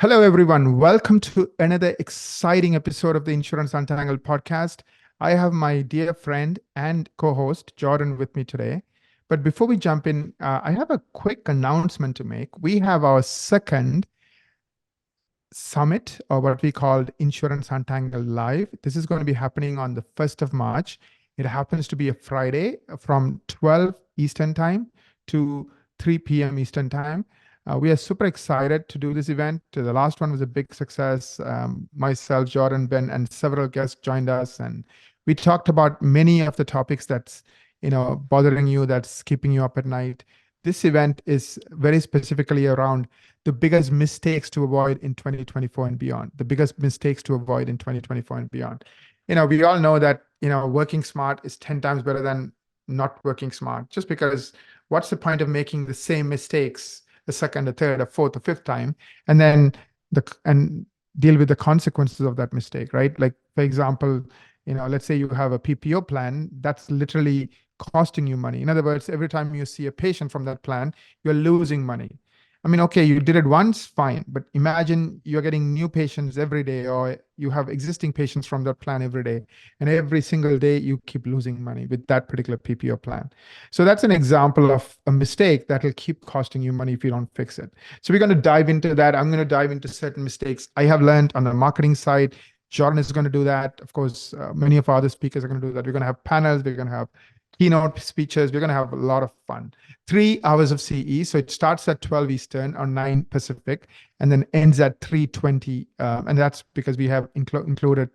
Hello, everyone. Welcome to another exciting episode of the Insurance Untangled podcast. I have my dear friend and co host, Jordan, with me today. But before we jump in, I have a quick announcement to make. We have our second summit, or what we called Insurance Untangled Live. This is going to be happening on the 1st of March. It happens to be a Friday from 12 Eastern Time to 3 p.m. Eastern Time. We are super excited to do this event. The last one was a big success. Myself, Jordan, Ben, and several guests joined us, and we talked about many of the topics that's bothering you, that's keeping you up at night. This event is very specifically around the biggest mistakes to avoid in 2024 and beyond. The biggest mistakes to avoid in 2024 and beyond. We all know that working smart is 10 times better than not working smart. Just because, what's the point of making the same mistakes the second, the third, the fourth, the fifth time, and then deal with the consequences of that mistake, right? Like, for example, let's say you have a PPO plan that's literally costing you money. In other words, every time you see a patient from that plan, you're losing money. I mean, okay, you did it once, fine, but imagine you're getting new patients every day, or you have existing patients from that plan every day, and every single day you keep losing money with that particular PPO plan. So that's an example of a mistake that will keep costing you money if you don't fix it. So we're going to dive into that. I'm going to dive into certain mistakes I have learned on the marketing side. Jordan is going to do that. Of course, many of our other speakers are going to do that. We're going to have panels. We're going to have keynote speeches. We're going to have a lot of fun. 3 hours of CE. So it starts at 12 Eastern or 9 Pacific and then ends at 3:20. And that's because we have included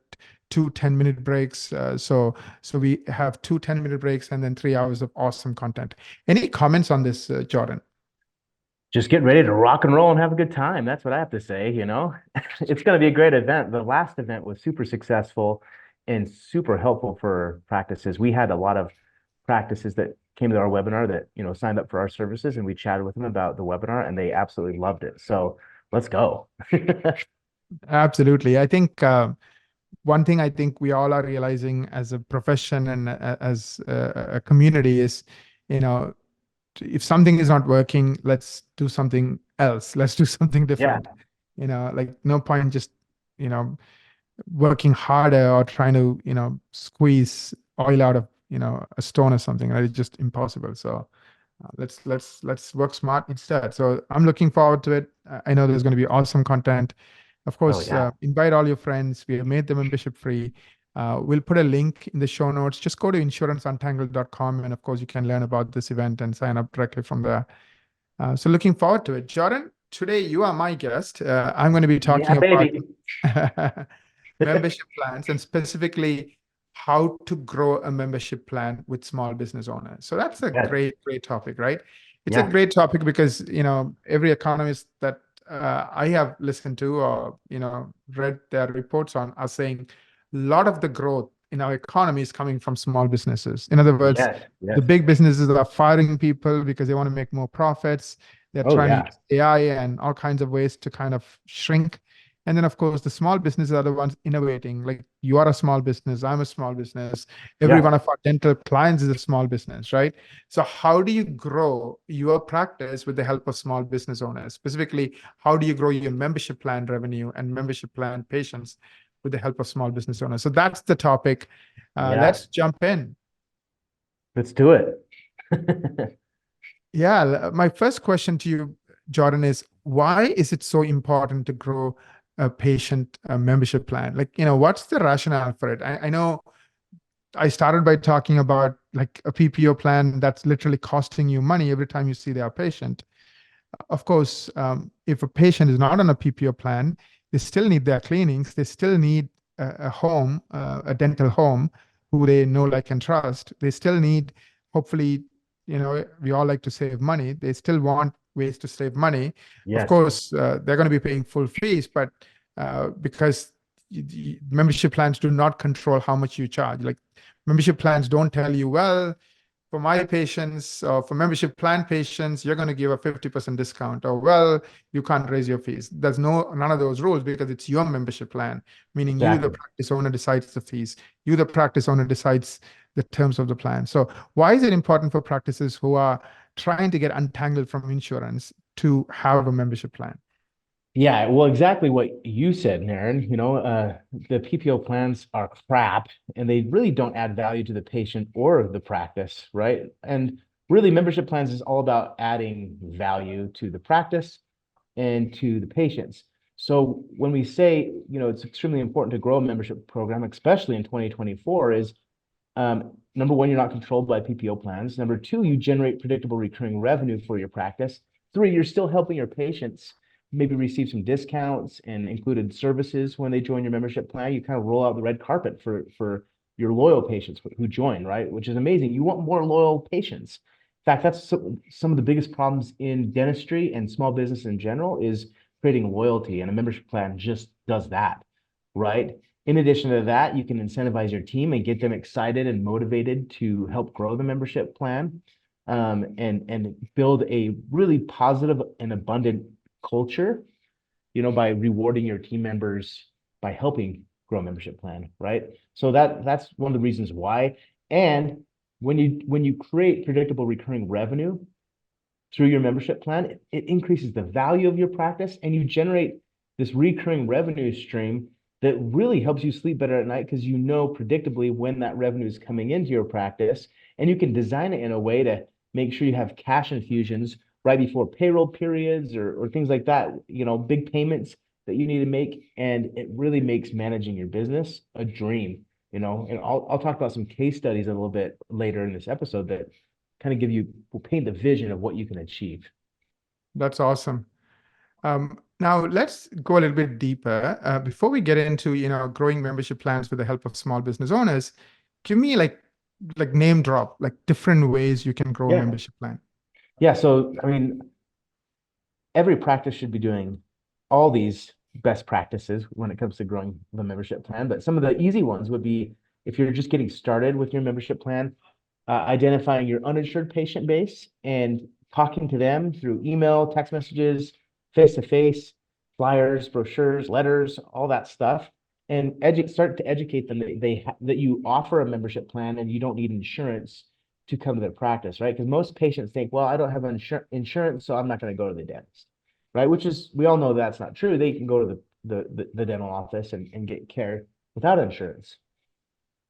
2 10-minute breaks. So we have 2 10-minute breaks and then 3 hours of awesome content. Any comments on this, Jordan? Just get ready to rock and roll and have a good time. That's what I have to say, It's going to be a great event. The last event was super successful and super helpful for practices. We had a lot of practices that came to our webinar that, signed up for our services, and we chatted with them about the webinar and they absolutely loved it. So let's go. Absolutely. I think one thing I think we all are realizing as a profession and as a community is, if something is not working, let's do something else. Let's do something different. Yeah. Like no point just, working harder or trying to, squeeze oil out of, a stone or something. Right? It's just impossible. So let's work smart instead. So I'm looking forward to it. I know there's going to be awesome content. Of course, invite all your friends. We have made the membership free. We'll put a link in the show notes. Just go to insuranceuntangleded.com. And of course, you can learn about this event and sign up directly from there. So looking forward to it. Jordan, today you are my guest. I'm going to be talking about membership plans and specifically how to grow a membership plan with small business owners. So that's a great topic, right? It's a great topic because, every economist that I have listened to or, read their reports on are saying a lot of the growth in our economy is coming from small businesses. In other words, the big businesses are firing people because they want to make more profits. They're trying to use AI and all kinds of ways to kind of shrink. And then, of course, the small businesses are the ones innovating. Like, you are a small business, I'm a small business. Every one of our dental clients is a small business, right? So how do you grow your practice with the help of small business owners? Specifically, how do you grow your membership plan revenue and membership plan patients with the help of small business owners? So that's the topic. Let's jump in. Let's do it. Yeah, my first question to you, Jordan, is why is it so important to grow a patient membership plan? Like, what's the rationale for it? I know I started by talking about like a PPO plan that's literally costing you money every time you see their patient. Of course, if a patient is not on a PPO plan, they still need their cleanings. They still need a home, a dental home who they know, like, and trust. They still need, hopefully, we all like to save money. They still want ways to save money. Of course, they're going to be paying full fees, but because membership plans do not control how much you charge. Like, membership plans don't tell you, well, for my patients or for membership plan patients, you're going to give a 50% discount, or, well, you can't raise your fees. There's none of those rules because it's your membership plan, meaning you, the practice owner, decides the fees. You, the practice owner, decides the terms of the plan. So why is it important for practices who are trying to get untangled from insurance to have a membership plan? Yeah, well, exactly what you said, Naren. The PPO plans are crap and they really don't add value to the patient or the practice, right? And really, membership plans is all about adding value to the practice and to the patients. So when we say, it's extremely important to grow a membership program, especially in 2024, is number one, you're not controlled by PPO plans. Number two, you generate predictable recurring revenue for your practice. Three, you're still helping your patients maybe receive some discounts and included services when they join your membership plan. You kind of roll out the red carpet for your loyal patients who join, right? Which is amazing. You want more loyal patients. In fact, that's some of the biggest problems in dentistry and small business in general is creating loyalty, and a membership plan just does that, right? In addition to that, you can incentivize your team and get them excited and motivated to help grow the membership plan, and build a really positive and abundant culture, by rewarding your team members by helping grow a membership plan, right? So that's one of the reasons why. And when you create predictable recurring revenue through your membership plan, it increases the value of your practice and you generate this recurring revenue stream that really helps you sleep better at night because you know predictably when that revenue is coming into your practice, and you can design it in a way to make sure you have cash infusions right before payroll periods or things like that, big payments that you need to make. And it really makes managing your business a dream, and I'll talk about some case studies a little bit later in this episode that kind of will paint the vision of what you can achieve. That's awesome. Now let's go a little bit deeper. Before we get into, growing membership plans with the help of small business owners, give me like name drop, like different ways you can grow a Yeah. membership plan. Yeah. So, I mean, every practice should be doing all these best practices when it comes to growing the membership plan. But some of the easy ones would be, if you're just getting started with your membership plan, identifying your uninsured patient base and talking to them through email, text messages, face-to-face, flyers, brochures, letters, all that stuff, and start to educate them that you offer a membership plan and you don't need insurance to come to their practice, right? Because most patients think, well, I don't have insurance, so I'm not going to go to the dentist, right? Which is, we all know that's not true. They can go to the dental office and get care without insurance.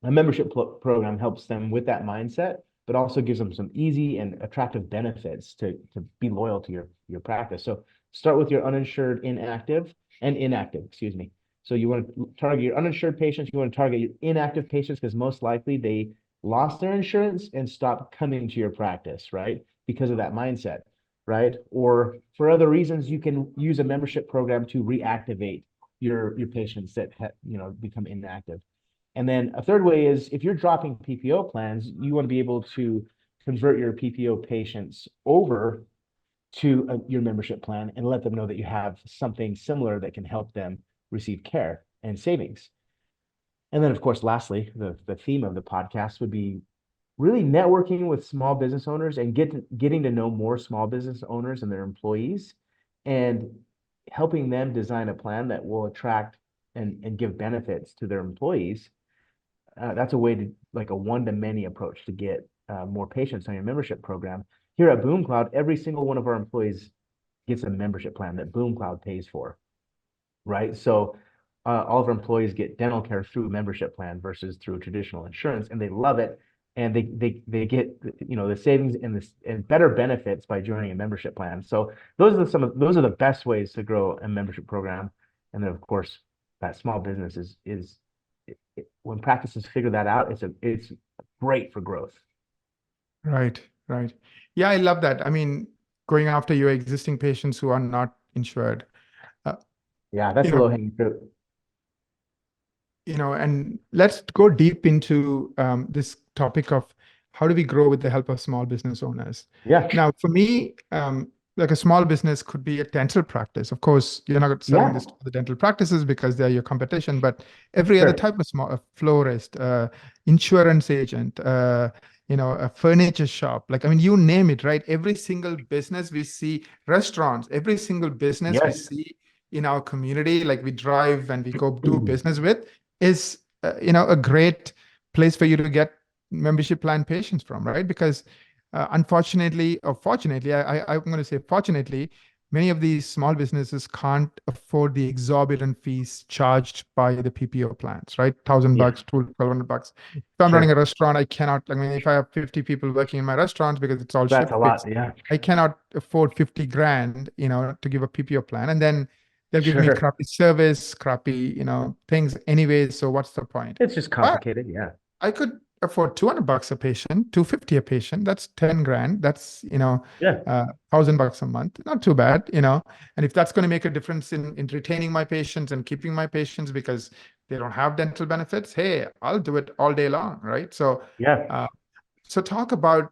A membership program helps them with that mindset, but also gives them some easy and attractive benefits to be loyal to your practice. So start with your uninsured inactive. Excuse me. So you want to target your uninsured patients. You want to target your inactive patients because most likely they lost their insurance and stopped coming to your practice, right? Because of that mindset, right? Or for other reasons, you can use a membership program to reactivate your patients that become inactive. And then a third way is, if you're dropping PPO plans, you want to be able to convert your PPO patients over to your membership plan and let them know that you have something similar that can help them receive care and savings. And then, of course, lastly, the theme of the podcast would be really networking with small business owners and getting to know more small business owners and their employees, and helping them design a plan that will attract and give benefits to their employees. That's a way to, like, a one-to-many approach to get more patients on your membership program. Here at BoomCloud, every single one of our employees gets a membership plan that BoomCloud pays for, right? So all of our employees get dental care through a membership plan versus through traditional insurance, and they love it. And they get the savings and better benefits by joining a membership plan. So those are the best ways to grow a membership program. And then, of course, that small business is when practices figure that out, it's great for growth. Right. Yeah, I love that. I mean, going after your existing patients who are not insured. Yeah, that's You a know, low hanging fruit. and let's go deep into this topic of how do we grow with the help of small business owners. Yeah, Now, for me, like a small business could be a dental practice. Of course, you're not selling this to the dental practices because they're your competition, but every other type of small, a florist, insurance agent, a furniture shop. Like, I mean, you name it, right? Every single business we see, restaurants, every single business we see in our community, like we drive and we go do business with, is a great place for you to get membership plan patients from, right? Because unfortunately or fortunately, I'm going to say fortunately, many of these small businesses can't afford the exorbitant fees charged by the PPO plans, right? Yeah, $1,000, $1,200. If I'm running a sure. restaurant, I cannot, I mean, if I have 50 people working in my restaurant because it's all That's a shift lot. based, Yeah, I cannot afford 50 grand, to give a PPO plan. And then they'll give me sure. crappy service, crappy, things anyway. So what's the point? It's just But complicated. Yeah. I could afford $200 a patient, 250 a patient. That's 10 grand. That's, Yeah. $1,000 a month. Not too bad. And if that's going to make a difference in retaining my patients and keeping my patients because they don't have dental benefits, hey, I'll do it all day long, right? So, Yeah. uh, so talk about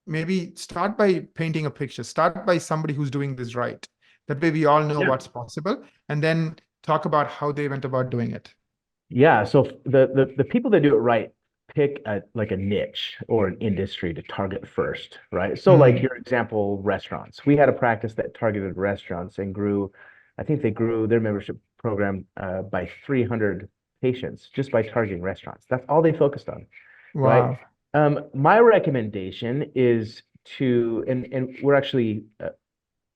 maybe start by painting a picture. Start by somebody who's doing this right. That way we all know Yeah. what's possible, and then talk about how they went about doing it. Yeah. So the people that do it right pick a niche or an industry to target first, right? So like Mm, your example, restaurants. We had a practice that targeted restaurants and grew, I think they grew their membership program by 300 patients just by targeting restaurants. That's all they focused on, right? wow. My recommendation is and we're actually,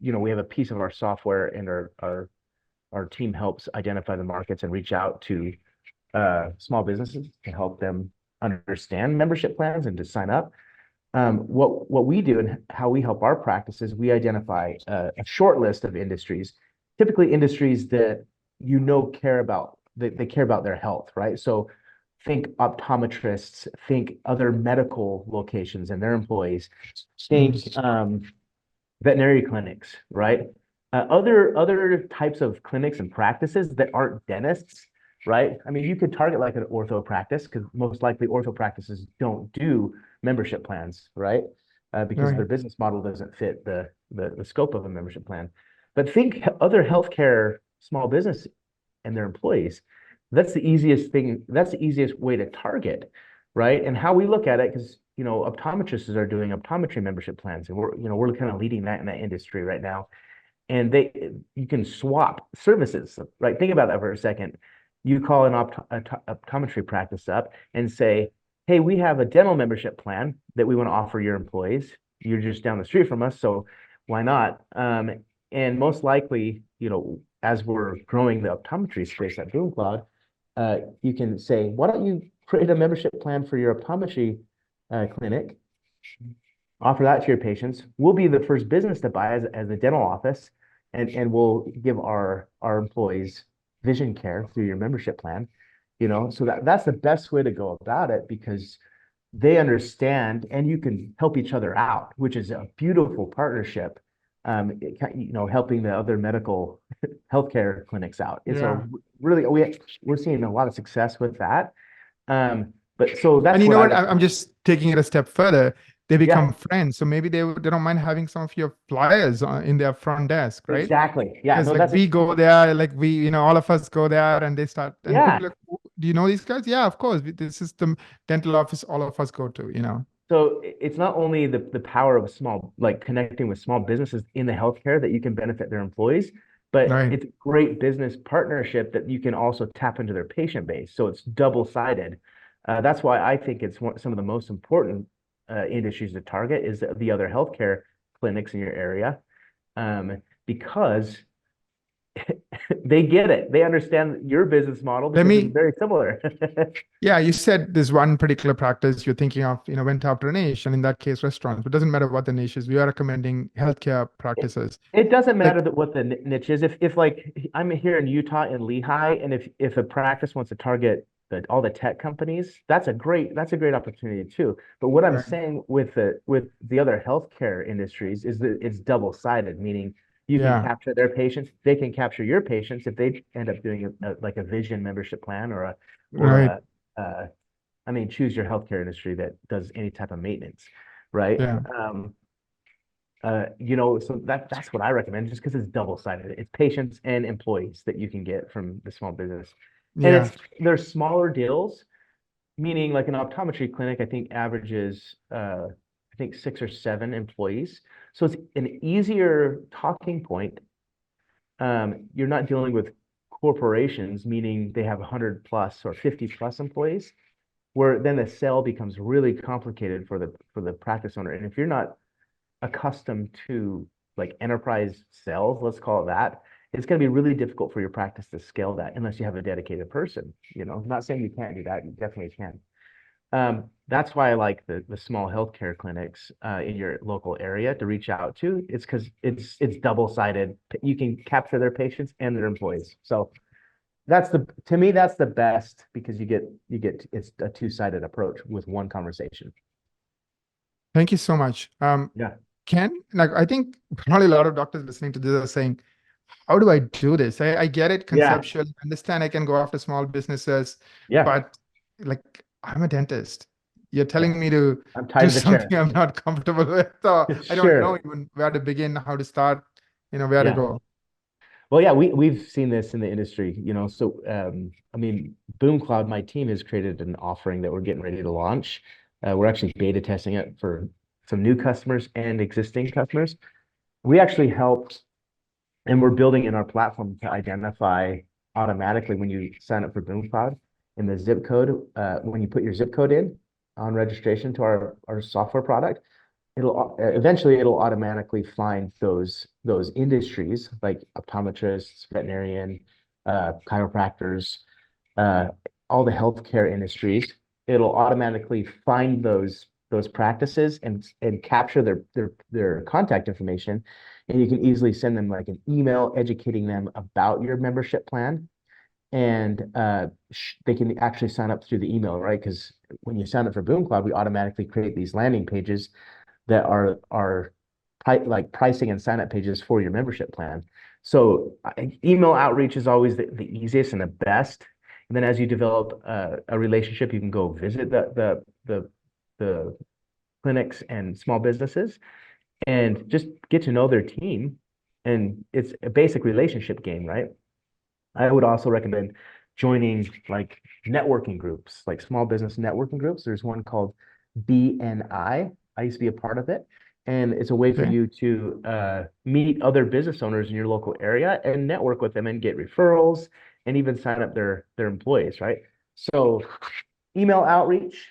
we have a piece of our software and our team helps identify the markets and reach out to small businesses to help them understand membership plans and to sign up. What we do and how we help our practices, we identify a short list of industries, typically industries that care about they care about their health, right? So think optometrists, think other medical locations and their employees, Mm, think veterinary clinics, right? Other types of clinics and practices that aren't dentists, right? I mean, you could target like an ortho practice because most likely ortho practices don't do membership plans, right? Because right. their business model doesn't fit the scope of a membership plan. But think other healthcare small business and their employees. That's the easiest thing. That's the easiest way to target, right? And how we look at it, because optometrists are doing optometry membership plans, and we're kind of leading that in that industry right now. And you can swap services, right? Think about that for a second. You call an optometry practice up and say, "Hey, we have a dental membership plan that we want to offer your employees. You're just down the street from us, so why not?" And most likely, as we're growing the optometry space at BoomCloud, you can say, "Why don't you create a membership plan for your optometry clinic? Offer that to your patients. We'll be the first business to buy as a dental office, and we'll give our employees vision care through your membership plan." So that's the best way to go about it because they understand and you can help each other out, which is a beautiful partnership. Helping the other medical healthcare clinics out. And Yeah. so really we're seeing a lot of success with that. But so And that's you what know I what? would, I'm just taking it a step further. They yeah, become friends. So maybe they don't mind having some of your flyers in their front desk, right? exactly. Yeah, Because no, like that's we go there, like all of us go there and they start, and yeah. people are like, "Oh, do you know these guys? Yeah, of course. This is the dental office all of us go to. So it's not only the power of like connecting with small businesses in the healthcare that you can benefit their employees, but Right. it's a great business partnership that you can also tap into their patient base. So it's double-sided. That's why I think it's some of the most important industries to target is the other healthcare clinics in your area, because they get it. They understand your business model Let because it's me very similar. Yeah, you said this one particular practice you're thinking of, went after a niche, and in that case, restaurants. But it doesn't matter what the niche is. We are recommending healthcare It, practices. it doesn't matter Like, that what the niche is. If like I'm here in Utah in Lehigh, and if a practice wants to target all the tech companies, that's a great opportunity too. But what I'm right, saying with the other healthcare industries is that it's double-sided, meaning you can yeah, capture their patients, they can capture your patients if they end up doing like a vision membership plan or right, I mean, choose your healthcare industry that does any type of maintenance, right? yeah, So that's what I recommend just because it's double-sided. It's patients and employees that you can get from the small business. And yeah. they're smaller deals, meaning like an optometry clinic, I think averages I think 6 or 7 employees. So it's an easier talking point. You're not dealing with corporations, meaning they have 100 plus or 50 plus employees, where then the sale becomes really complicated for the practice owner. And if you're not accustomed to like enterprise sales, let's call it that, it's going to be really difficult for your practice to scale that unless you have a dedicated person. I'm not saying you can't do that. You definitely can. That's why I like the small healthcare clinics in your local area to reach out to. It's because it's double-sided. You can capture their patients and their employees. So to me, that's the best because you get it's a two-sided approach with one conversation. Thank you so much. Yeah. I think probably a lot of doctors listening to this are saying, how do I do this? I get it Yeah. conceptually, understand I can go after small businesses, Yeah. but like I'm a dentist. You're telling me to I'm tied do to the chair. something I'm not comfortable with. So I don't know Sure. even where to begin, how to start, where to Yeah. go. Well, yeah, we've seen this in the industry, So, I mean, Boom Cloud, my team has created an offering that we're getting ready to launch. We're actually beta testing it for some new customers and existing customers. We actually helped, and we're building in our platform to identify automatically when you sign up for Boom Cloud in the zip code. When you put your zip code in on registration to our software product, it'll automatically find those industries like optometrists, veterinarian, chiropractors, all the healthcare industries. It'll automatically find those practices and capture their contact information, and you can easily send them like an email educating them about your membership plan, and they can actually sign up through the email, right? Because when you sign up for Boom Cloud, we automatically create these landing pages that are like pricing and sign up pages for your membership plan. So email outreach is always the easiest and the best. And then as you develop a relationship, you can go visit the clinics and small businesses and just get to know their team. And it's a basic relationship game, right? I would also recommend joining like networking groups, like small business networking groups. There's one called BNI. I used to be a part of it. And it's a way for you to meet other business owners in your local area and network with them and get referrals and even sign up their employees, right? So email outreach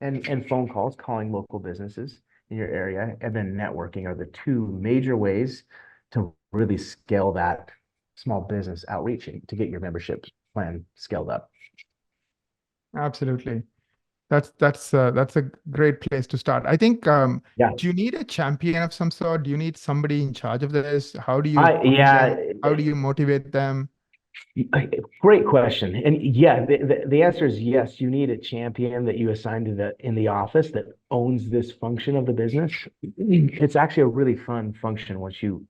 and phone calls, calling local businesses in your area, and then networking are the two major ways to really scale that small business outreach to get your membership plan scaled up. Absolutely. That's a great place to start. I think, Yeah. do you need a champion of some sort? Do you need somebody in charge of this? How do you Yeah, how do you motivate them? great question. And yeah, the answer is yes. You need a champion that you assign to in the office that owns this function of the business. It's actually a really fun function once you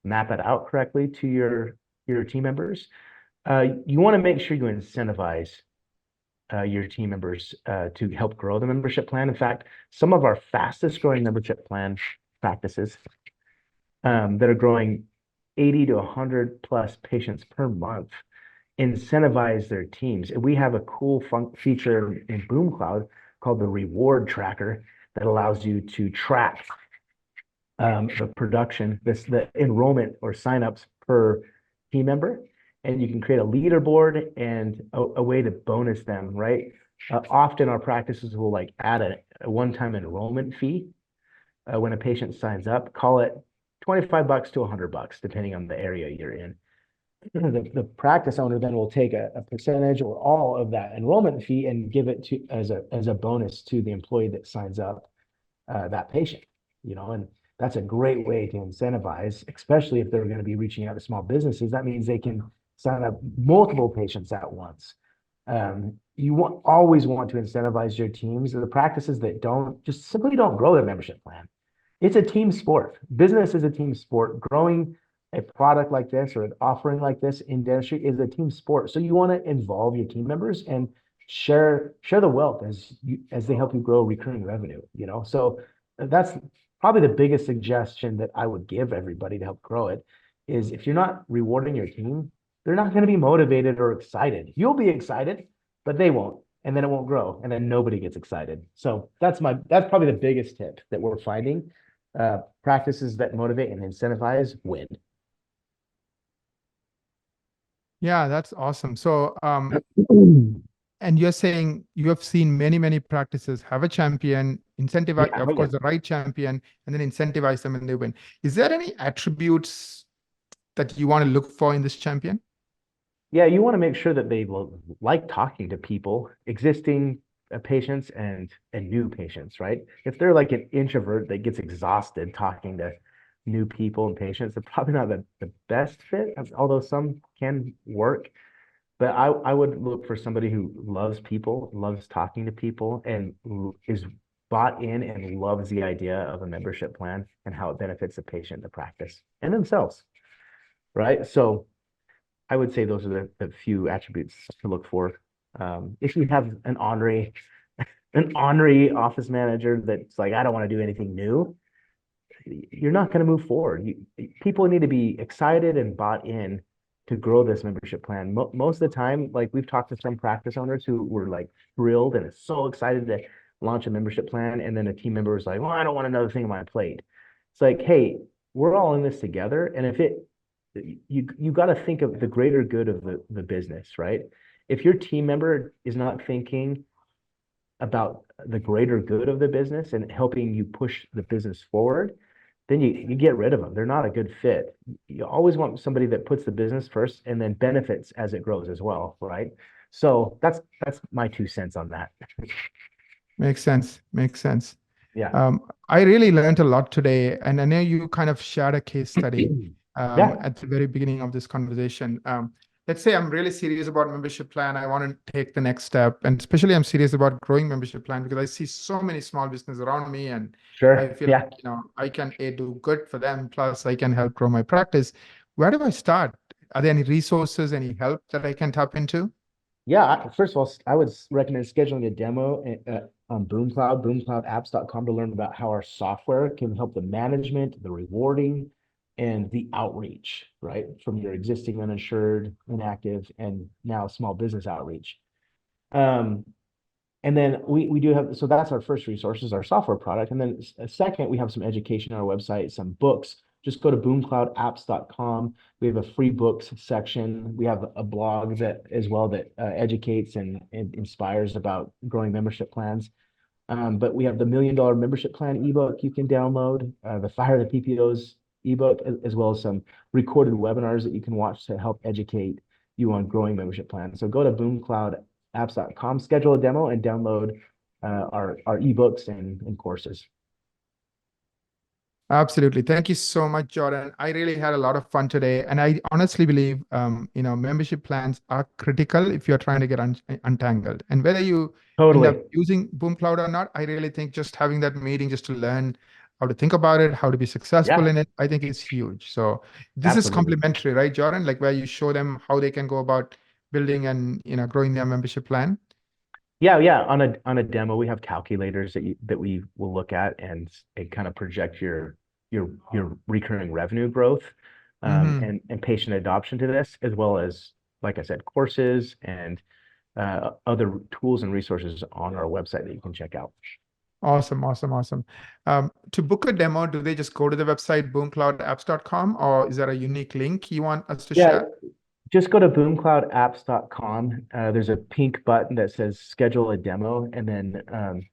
map it out correctly to your team members. You want to make sure you incentivize your team members to help grow the membership plan. In fact, some of our fastest growing membership plan practices that are growing 80 to 100 plus patients per month incentivize their teams. And we have a cool feature in Boom Cloud called the reward tracker that allows you to track the production, the enrollment or signups per team member. And you can create a leaderboard and a way to bonus them, right? Often our practices will like add a one-time enrollment fee when a patient signs up, call it $25 to $100, depending on the area you're in. The practice owner then will take a percentage or all of that enrollment fee and give it to as a bonus to the employee that signs up that patient, and that's a great way to incentivize, especially if they're going to be reaching out to small businesses. That means they can sign up multiple patients at once. You always want to incentivize your teams. The practices that just simply don't grow their membership plan. It's a team sport. Business is a team sport. Growing a product like this or an offering like this in dentistry is a team sport. So you want to involve your team members and share the wealth as they help you grow recurring revenue. So that's probably the biggest suggestion that I would give everybody to help grow it is if you're not rewarding your team, they're not going to be motivated or excited. You'll be excited, but they won't. And then it won't grow. And then nobody gets excited. So that's probably the biggest tip that we're finding. Practices that motivate and incentivize win. Yeah, that's awesome. So, and you're saying you have seen many practices have a champion, Incentivize, Yeah. of Oh, yeah. course, the right champion, and then incentivize them and they win. Is there any attributes that you want to look for in this champion? Yeah, you want to make sure that they will like talking to people, existing patients and new patients, right? If they're like an introvert that gets exhausted talking to new people and patients, they're probably not the best fit, although some can work. But I would look for somebody who loves people, loves talking to people, and is bought in and loves the idea of a membership plan and how it benefits the patient, the practice, and themselves, right? So I would say those are the few attributes to look for. If you have an ornery office manager that's like, I don't want to do anything new, you're not going to move forward. People need to be excited and bought in to grow this membership plan. Most of the time, like we've talked to some practice owners who were like thrilled and so excited to launch a membership plan, and then a team member was like, "Well, I don't want another thing on my plate." It's like, hey, we're all in this together, and if you got to think of the greater good of the business, right? If your team member is not thinking about the greater good of the business and helping you push the business forward, then you get rid of them. They're not a good fit. You always want somebody that puts the business first and then benefits as it grows as well, right? So that's my 2 cents on that. Makes sense. Makes sense. Yeah. I really learned a lot today, and I know you kind of shared a case study Yeah, at the very beginning of this conversation. Let's say I'm really serious about membership plan. I want to take the next step, and especially I'm serious about growing membership plan because I see so many small businesses around me, and I sure. feel Yeah. like I can do good for them. Plus, I can help grow my practice. Where do I start? Are there any resources, any help that I can tap into? Yeah, first of all, I would recommend scheduling a demo on boomcloudapps.com to learn about how our software can help the management, the rewarding, and the outreach, right? From your existing uninsured, inactive, and now small business outreach. Um, and then we do have, so that's our first resource is our software product. And then second, we have some education on our website, some books. Just go to boomcloudapps.com. We have a free books section. We have a blog that as well that educates and inspires about growing membership plans. But we have the $1 Million Membership Plan ebook you can download, the Fire the PPOs ebook, as well as some recorded webinars that you can watch to help educate you on growing membership plans. So go to boomcloudapps.com, schedule a demo, and download our ebooks and courses. Absolutely. Thank you so much, Jordan. I really had a lot of fun today. And I honestly believe, membership plans are critical if you're trying to get untangled. And whether you end Totally. up using Boom Cloud or not, I really think just having that meeting just to learn how to think about it, how to be successful Yeah, in it, I think is huge. So this is absolutely. complementary, right, Jordan? Like where you show them how they can go about building and, growing their membership plan. Yeah. On a demo, we have calculators that we will look at, and it kind of project your recurring revenue growth, Mm-hmm. and patient adoption to this, as well as, like I said, courses and other tools and resources on our website that you can check out. Awesome, awesome, awesome. To book a demo, do they just go to the website boomcloudapps.com or is there a unique link you want us to Yeah, share? just go to boomcloudapps.com. There's a pink button that says schedule a demo, and then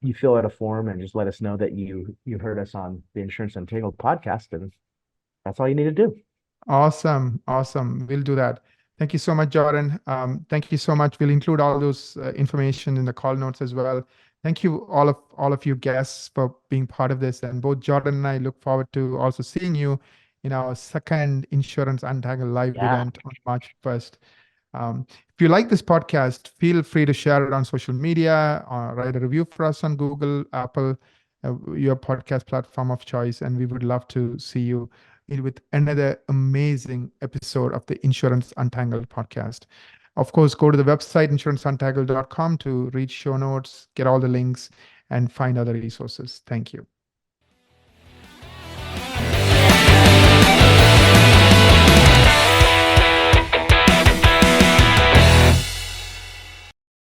you fill out a form and just let us know that you heard us on the Insurance Untangled podcast, and that's all you need to do. Awesome, awesome. We'll do that. Thank you so much, Jordan. Thank you so much. We'll include all those information in the call notes as well. Thank you, all of you guests, for being part of this. And both Jordan and I look forward to also seeing you in our second Insurance Untangled live Yeah. event on March 1st. If you like this podcast, feel free to share it on social media or write a review for us on Google, Apple, your podcast platform of choice. And we would love to see you with another amazing episode of the Insurance Untangled podcast. Of course, go to the website insuranceuntangled.com to read show notes, get all the links, and find other resources. Thank you.